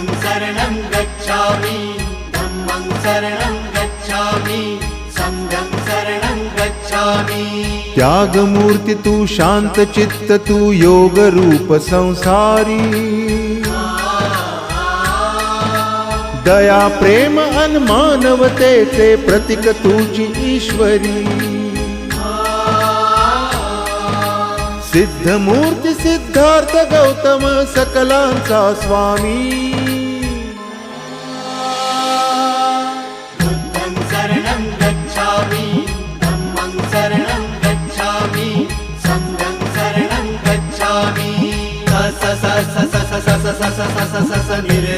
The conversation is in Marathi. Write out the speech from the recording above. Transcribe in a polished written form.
शरणं गच्छामि धम्मं शरणं गच्छामि संघं शरणं गच्छामि। त्यागमूर्ती तू शांत चित्त तू योग रूप संसारी दया प्रेम अन मानवतेचे प्रतीक तुझी ईश्वरी सिद्धमूर्ती सिद्धार्थ गौतम सकलांचा स्वामी बुद्धं शरणं गच्छामि धम्मं शरणं गच्छामि संघं शरणं गच्छामि। स स स स स स स स स स स स निरे